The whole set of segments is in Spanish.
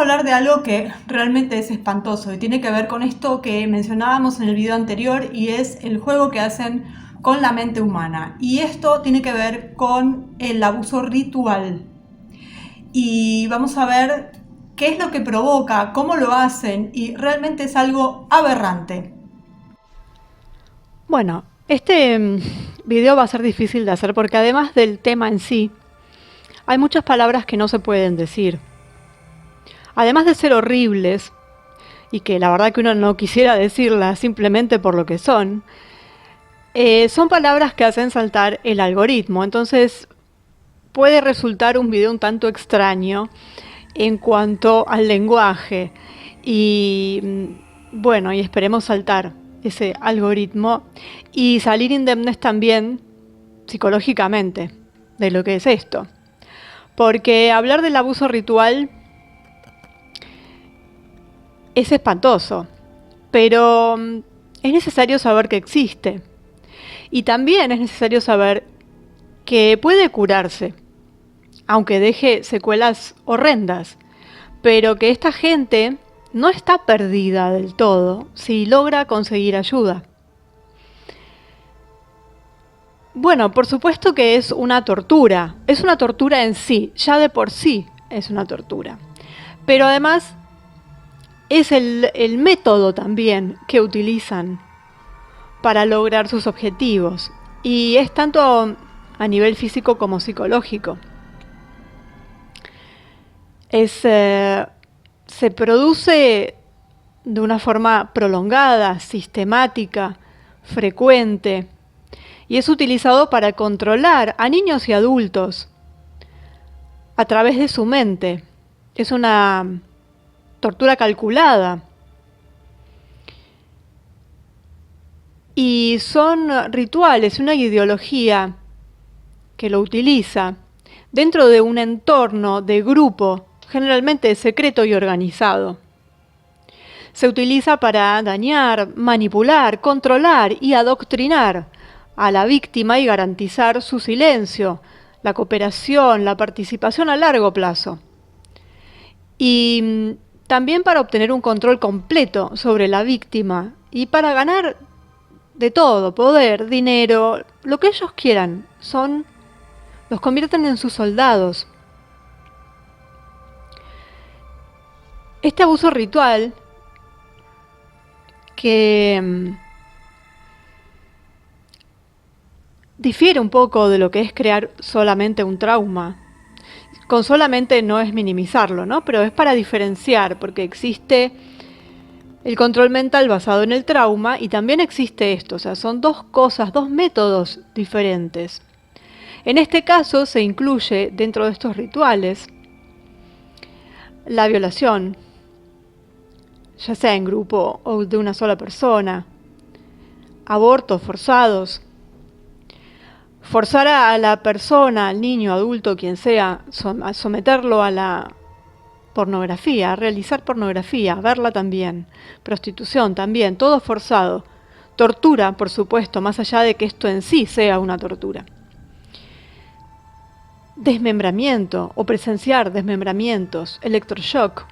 a hablar de algo que realmente es espantoso y tiene que ver con esto que mencionábamos en el video anterior, y es el juego que hacen con la mente humana. Y esto tiene que ver con el abuso ritual. Y vamos a ver qué es lo que provoca, cómo lo hacen, y realmente es algo aberrante. Bueno, este video va a ser difícil de hacer porque además del tema en sí, hay muchas palabras que no se pueden decir. Además de ser horribles, y que la verdad que uno no quisiera decirlas simplemente por lo que son palabras que hacen saltar el algoritmo. Entonces puede resultar un video un tanto extraño en cuanto al lenguaje. Y bueno, y esperemos saltar ese algoritmo y salir indemnes también psicológicamente de lo que es esto. Porque hablar del abuso ritual es espantoso, pero es necesario saber que existe. Y también es necesario saber que puede curarse, aunque deje secuelas horrendas, pero que esta gente no está perdida del todo si logra conseguir ayuda. Bueno, por supuesto que es una tortura en sí, ya de por sí es una tortura. Pero además es el método también que utilizan para lograr sus objetivos. Y es tanto a nivel físico como psicológico. Se produce de una forma prolongada, sistemática, frecuente, y es utilizado para controlar a niños y adultos a través de su mente. Es una tortura calculada. Y son rituales, una ideología que lo utiliza dentro de un entorno de grupo, generalmente secreto y organizado. Se utiliza para dañar, manipular, controlar y adoctrinar a la víctima y garantizar su silencio, la cooperación, la participación a largo plazo. Y también para obtener un control completo sobre la víctima y para ganar de todo, poder, dinero, lo que ellos quieran. Los convierten en sus soldados. Este abuso ritual que difiere un poco de lo que es crear solamente un trauma. Con solamente no es minimizarlo, ¿no? Pero es para diferenciar, porque existe el control mental basado en el trauma y también existe esto. O sea, son dos cosas, dos métodos diferentes. En este caso se incluye dentro de estos rituales la violación, ya sea en grupo o de una sola persona, abortos forzados, forzar a la persona, al niño, adulto, quien sea, a someterlo a la pornografía, a realizar pornografía, a verla también, prostitución también, todo forzado, tortura, por supuesto, más allá de que esto en sí sea una tortura. Desmembramiento o presenciar desmembramientos, electroshock,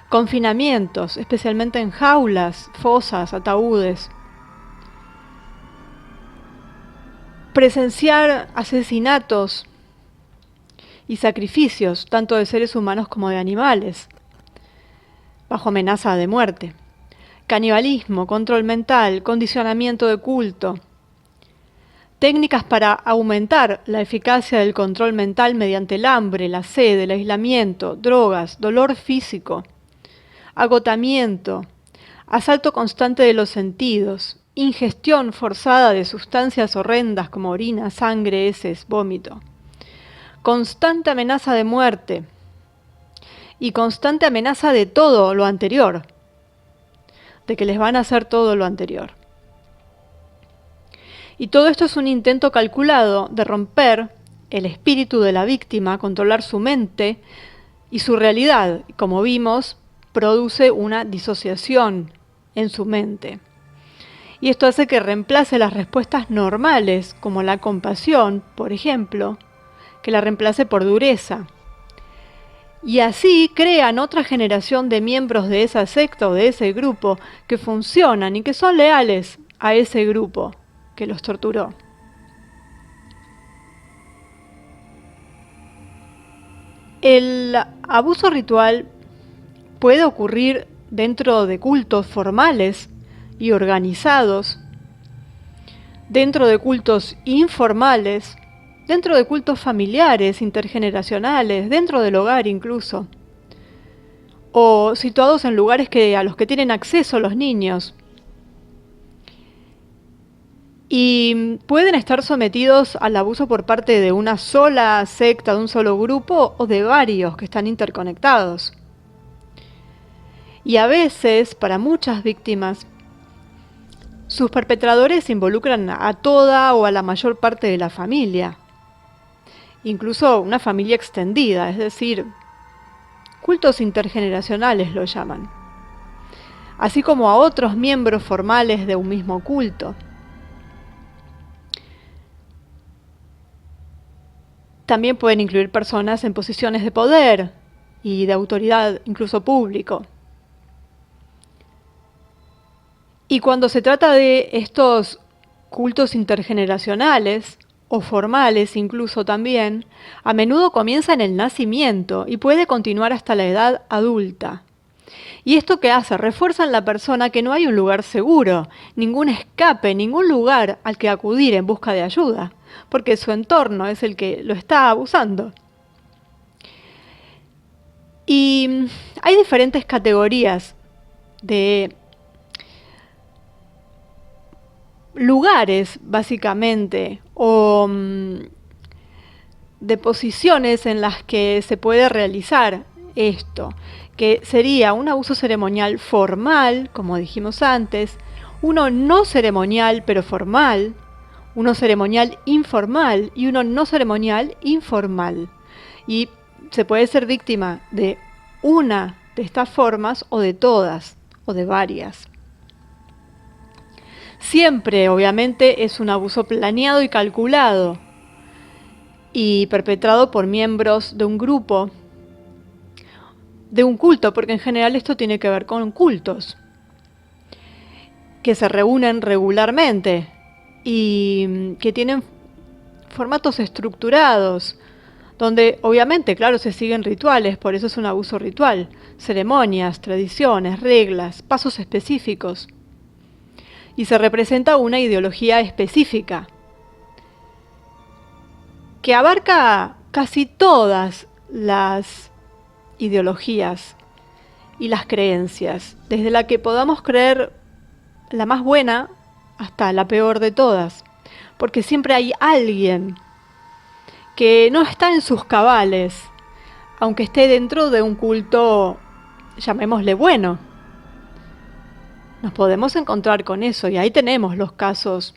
confinamientos, especialmente en jaulas, fosas, ataúdes. Presenciar asesinatos y sacrificios, tanto de seres humanos como de animales, bajo amenaza de muerte. Canibalismo, control mental, condicionamiento de culto. Técnicas para aumentar la eficacia del control mental mediante el hambre, la sed, el aislamiento, drogas, dolor físico, agotamiento, asalto constante de los sentidos, ingestión forzada de sustancias horrendas como orina, sangre, heces, vómito, constante amenaza de muerte y constante amenaza de todo lo anterior, de que les van a hacer todo lo anterior. Y todo esto es un intento calculado de romper el espíritu de la víctima, controlar su mente y su realidad. Como vimos, produce una disociación en su mente. Y esto hace que reemplace las respuestas normales, como la compasión, por ejemplo, que la reemplace por dureza. Y así crean otra generación de miembros de esa secta o de ese grupo que funcionan y que son leales a ese grupo que los torturó. El abuso ritual puede ocurrir dentro de cultos formales y organizados, dentro de cultos informales, dentro de cultos familiares, intergeneracionales, dentro del hogar incluso, o situados en lugares a los que tienen acceso los niños. Y pueden estar sometidos al abuso por parte de una sola secta, de un solo grupo o de varios que están interconectados. Y a veces, para muchas víctimas, sus perpetradores involucran a toda o a la mayor parte de la familia, incluso una familia extendida, es decir, cultos intergeneracionales lo llaman, así como a otros miembros formales de un mismo culto. También pueden incluir personas en posiciones de poder y de autoridad, incluso público. Y cuando se trata de estos cultos intergeneracionales, o formales incluso también, a menudo comienza en el nacimiento y puede continuar hasta la edad adulta. ¿Y esto qué hace? Refuerza en la persona que no hay un lugar seguro, ningún escape, ningún lugar al que acudir en busca de ayuda, porque su entorno es el que lo está abusando. Y hay diferentes categorías de lugares, básicamente, o de posiciones en las que se puede realizar esto, que sería un abuso ceremonial formal, como dijimos antes, uno no ceremonial pero formal, uno ceremonial informal y uno no ceremonial informal. Y se puede ser víctima de una de estas formas o de todas o de varias. Siempre, obviamente, es un abuso planeado y calculado y perpetrado por miembros de un grupo, de un culto, porque en general esto tiene que ver con cultos que se reúnen regularmente y que tienen formatos estructurados, donde obviamente, claro, se siguen rituales, por eso es un abuso ritual, ceremonias, tradiciones, reglas, pasos específicos. Y se representa una ideología específica que abarca casi todas las ideologías y las creencias, desde la que podamos creer la más buena hasta la peor de todas, porque siempre hay alguien que no está en sus cabales, aunque esté dentro de un culto, llamémosle bueno. Nos podemos encontrar con eso y ahí tenemos los casos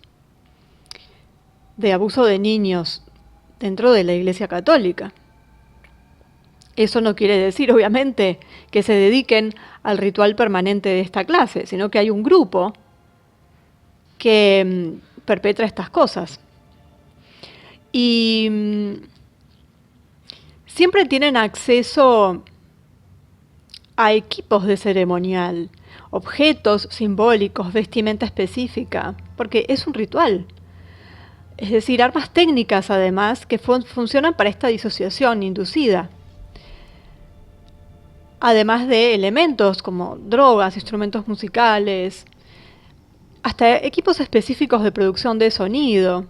de abuso de niños dentro de la Iglesia Católica. Eso no quiere decir, obviamente, que se dediquen al ritual permanente de esta clase, sino que hay un grupo que perpetra estas cosas. Y siempre tienen acceso a equipos de ceremonial, objetos simbólicos, vestimenta específica, porque es un ritual. Es decir, armas técnicas además que funcionan para esta disociación inducida. Además de elementos como drogas, instrumentos musicales, hasta equipos específicos de producción de sonido,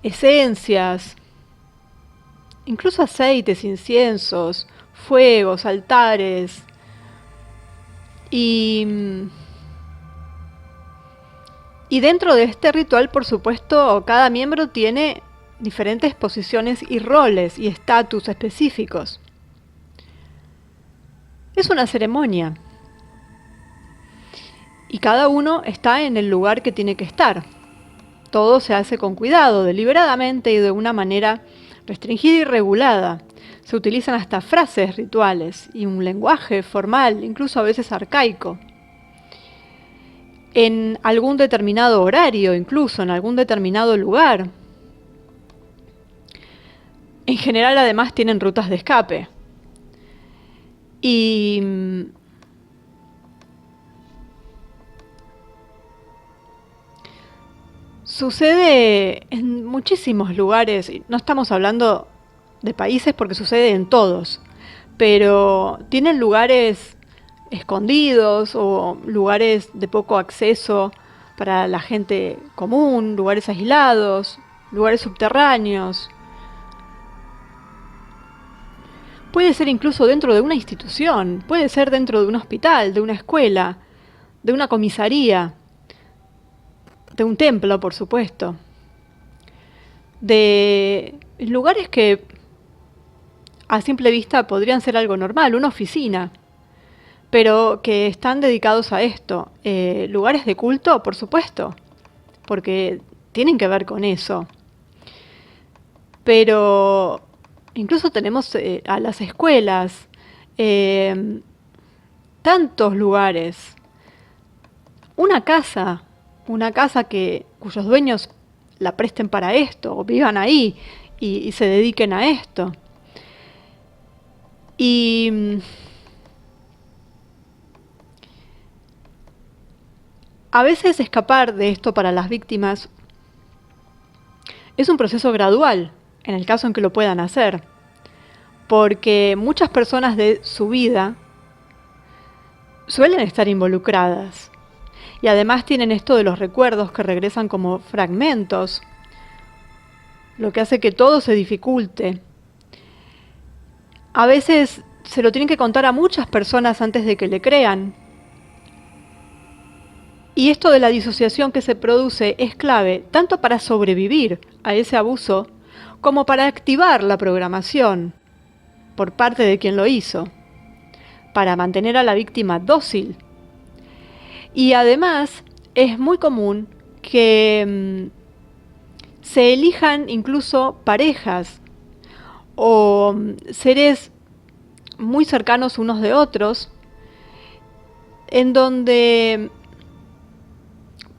esencias, incluso aceites, inciensos, fuegos, altares. Y dentro de este ritual, por supuesto, cada miembro tiene diferentes posiciones y roles y estatus específicos. Es una ceremonia. Y cada uno está en el lugar que tiene que estar. Todo se hace con cuidado, deliberadamente y de una manera restringida y regulada. Se utilizan hasta frases rituales y un lenguaje formal, incluso a veces arcaico. En algún determinado horario, incluso en algún determinado lugar. En general, además, tienen rutas de escape. Y sucede en muchísimos lugares, no estamos hablando de países porque sucede en todos, pero tienen lugares escondidos o lugares de poco acceso para la gente común, lugares aislados, lugares subterráneos. Puede ser incluso dentro de una institución, puede ser dentro de un hospital, de una escuela, de una comisaría, de un templo, por supuesto, de lugares que a simple vista podrían ser algo normal, una oficina, pero que están dedicados a esto. Lugares de culto, por supuesto, porque tienen que ver con eso. Pero incluso tenemos a las escuelas, tantos lugares. Una casa cuyos dueños la presten para esto, o vivan ahí y se dediquen a esto. Y a veces escapar de esto para las víctimas es un proceso gradual, en el caso en que lo puedan hacer, porque muchas personas de su vida suelen estar involucradas y además tienen esto de los recuerdos que regresan como fragmentos, lo que hace que todo se dificulte. A veces se lo tienen que contar a muchas personas antes de que le crean. Y esto de la disociación que se produce es clave tanto para sobrevivir a ese abuso como para activar la programación por parte de quien lo hizo, para mantener a la víctima dócil. Y además es muy común que se elijan incluso parejas o seres muy cercanos unos de otros, en donde,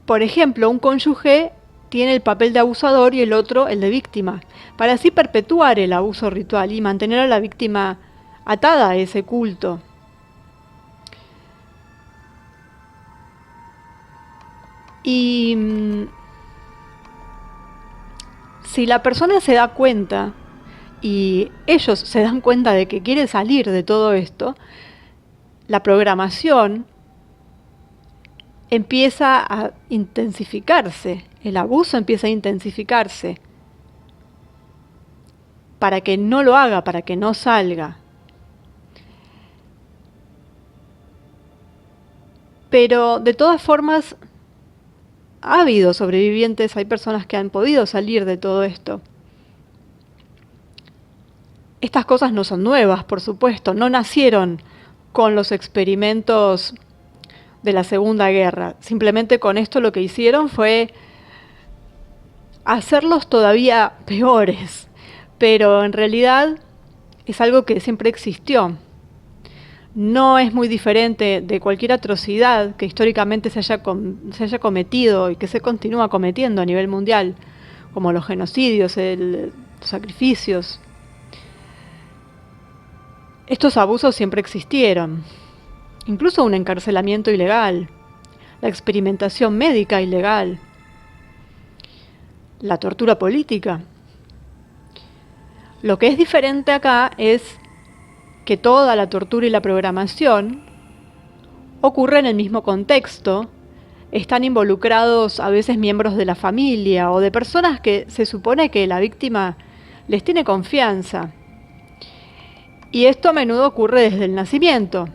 por ejemplo, un cónyuge tiene el papel de abusador y el otro el de víctima, para así perpetuar el abuso ritual y mantener a la víctima atada a ese culto. Y si la persona se da cuenta y ellos se dan cuenta de que quiere salir de todo esto, la programación empieza a intensificarse, el abuso empieza a intensificarse para que no lo haga, para que no salga. Pero de todas formas, ha habido sobrevivientes, hay personas que han podido salir de todo esto. Estas cosas no son nuevas, por supuesto, no nacieron con los experimentos de la Segunda Guerra. Simplemente con esto lo que hicieron fue hacerlos todavía peores, pero en realidad es algo que siempre existió. No es muy diferente de cualquier atrocidad que históricamente se haya cometido y que se continúa cometiendo a nivel mundial, como los genocidios, los sacrificios. Estos abusos siempre existieron, incluso un encarcelamiento ilegal, la experimentación médica ilegal, la tortura política. Lo que es diferente acá es que toda la tortura y la programación ocurre en el mismo contexto, están involucrados a veces miembros de la familia o de personas que se supone que la víctima les tiene confianza. Y esto a menudo ocurre desde el nacimiento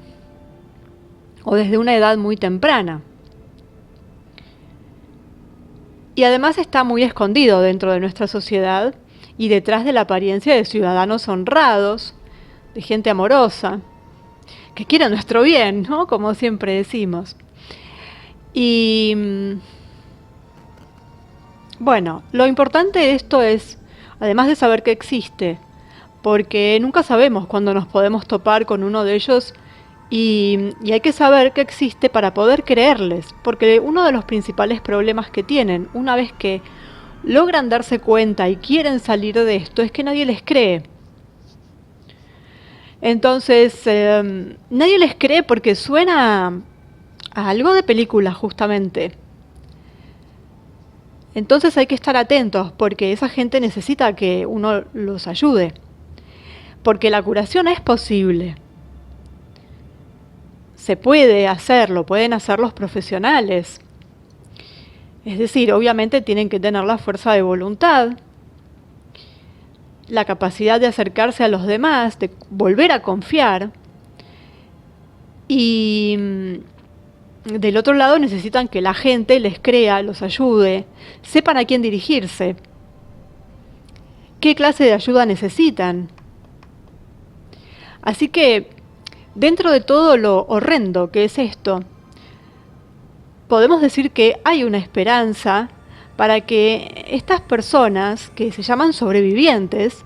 o desde una edad muy temprana. Y además está muy escondido dentro de nuestra sociedad y detrás de la apariencia de ciudadanos honrados, de gente amorosa, que quiere nuestro bien, ¿no? Como siempre decimos. Y bueno, lo importante de esto es, además de saber que existe, porque nunca sabemos cuándo nos podemos topar con uno de ellos y hay que saber que existe para poder creerles, porque uno de los principales problemas que tienen una vez que logran darse cuenta y quieren salir de esto es que nadie les cree. Entonces, nadie les cree porque suena a algo de película, justamente. Entonces hay que estar atentos porque esa gente necesita que uno los ayude. Porque la curación es posible. Se puede hacerlo, pueden hacer los profesionales. Es decir, obviamente tienen que tener la fuerza de voluntad, la capacidad de acercarse a los demás, de volver a confiar. Y del otro lado necesitan que la gente les crea, los ayude, sepan a quién dirigirse, qué clase de ayuda necesitan. Así que, dentro de todo lo horrendo que es esto, podemos decir que hay una esperanza para que estas personas, que se llaman sobrevivientes,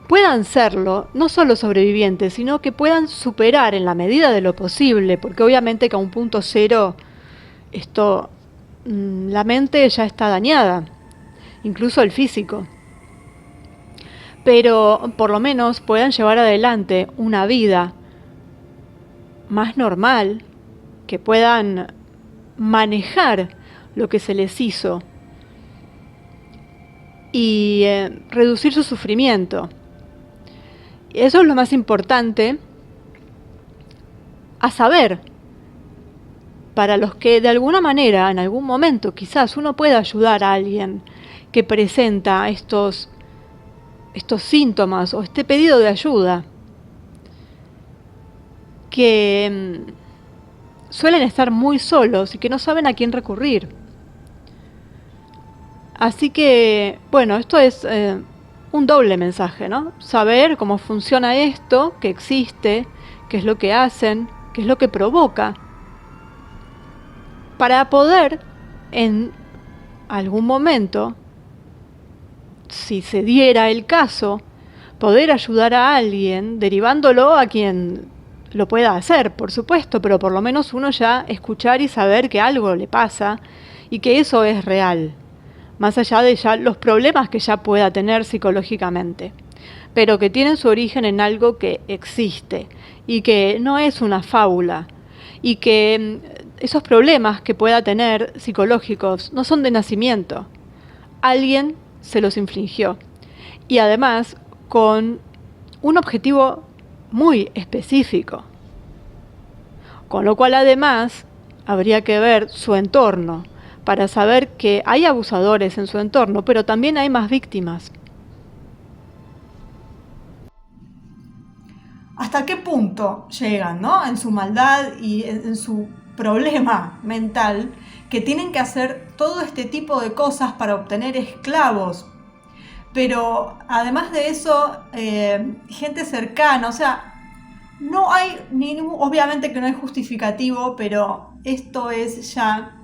puedan serlo, no solo sobrevivientes, sino que puedan superar en la medida de lo posible, porque obviamente que a un punto cero esto, la mente ya está dañada, incluso el físico. Pero por lo menos puedan llevar adelante una vida más normal, que puedan manejar lo que se les hizo y reducir su sufrimiento. Eso es lo más importante a saber para los que de alguna manera, en algún momento, quizás uno pueda ayudar a alguien que presenta estos síntomas o este pedido de ayuda, que suelen estar muy solos y que no saben a quién recurrir. Así que, bueno, esto es un doble mensaje, ¿no? Saber cómo funciona esto, que existe, qué es lo que hacen, qué es lo que provoca, para poder, en algún momento, si se diera el caso, poder ayudar a alguien, derivándolo a quien lo pueda hacer, por supuesto, pero por lo menos uno ya escuchar y saber que algo le pasa y que eso es real, más allá de ya los problemas que ya pueda tener psicológicamente, pero que tienen su origen en algo que existe y que no es una fábula, y que esos problemas que pueda tener psicológicos no son de nacimiento. Alguien se los infligió, y además con un objetivo muy específico, con lo cual además habría que ver su entorno para saber que hay abusadores en su entorno, pero también hay más víctimas. ¿Hasta qué punto llegan, ¿no? En su maldad y en su problema mental, que tienen que hacer todo este tipo de cosas para obtener esclavos? Pero además de eso, gente cercana, o sea, no hay obviamente que no es justificativo, pero esto es ya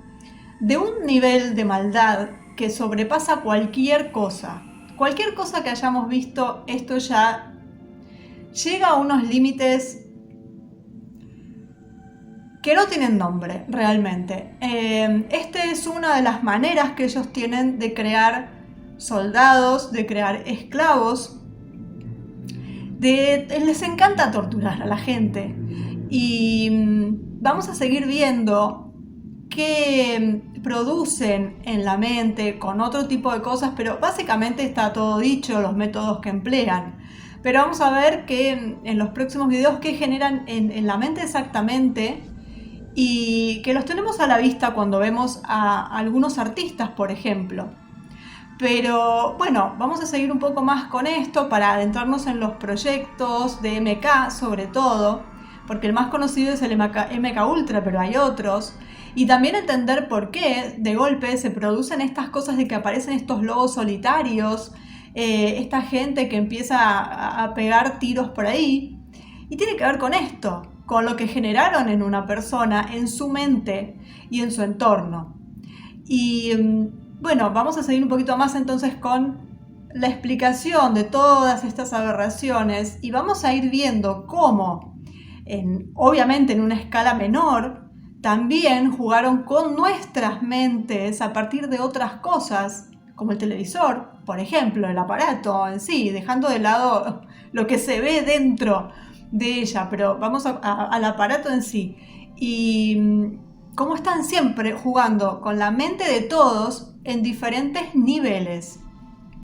de un nivel de maldad que sobrepasa cualquier cosa. Cualquier cosa que hayamos visto, esto ya llega a unos límites que no tienen nombre realmente. Esta es una de las maneras que ellos tienen de crear soldados, de crear esclavos. Les encanta torturar a la gente. Y vamos a seguir viendo qué producen en la mente con otro tipo de cosas, pero básicamente está todo dicho, los métodos que emplean. Pero vamos a ver que en los próximos videos qué generan en la mente exactamente, y que los tenemos a la vista cuando vemos a algunos artistas, por ejemplo. Pero bueno, vamos a seguir un poco más con esto para adentrarnos en los proyectos de MK sobre todo, porque el más conocido es el MK Ultra, pero hay otros. Y también entender por qué de golpe se producen estas cosas de que aparecen estos lobos solitarios, esta gente que empieza a pegar tiros por ahí. Y tiene que ver con esto, con lo que generaron en una persona, en su mente y en su entorno. Y bueno, vamos a seguir un poquito más entonces con la explicación de todas estas aberraciones, y vamos a ir viendo cómo, obviamente en una escala menor, también jugaron con nuestras mentes a partir de otras cosas como el televisor, por ejemplo, el aparato en sí, dejando de lado lo que se ve dentro de ella, pero vamos al aparato en sí. Y cómo están siempre jugando con la mente de todos en diferentes niveles.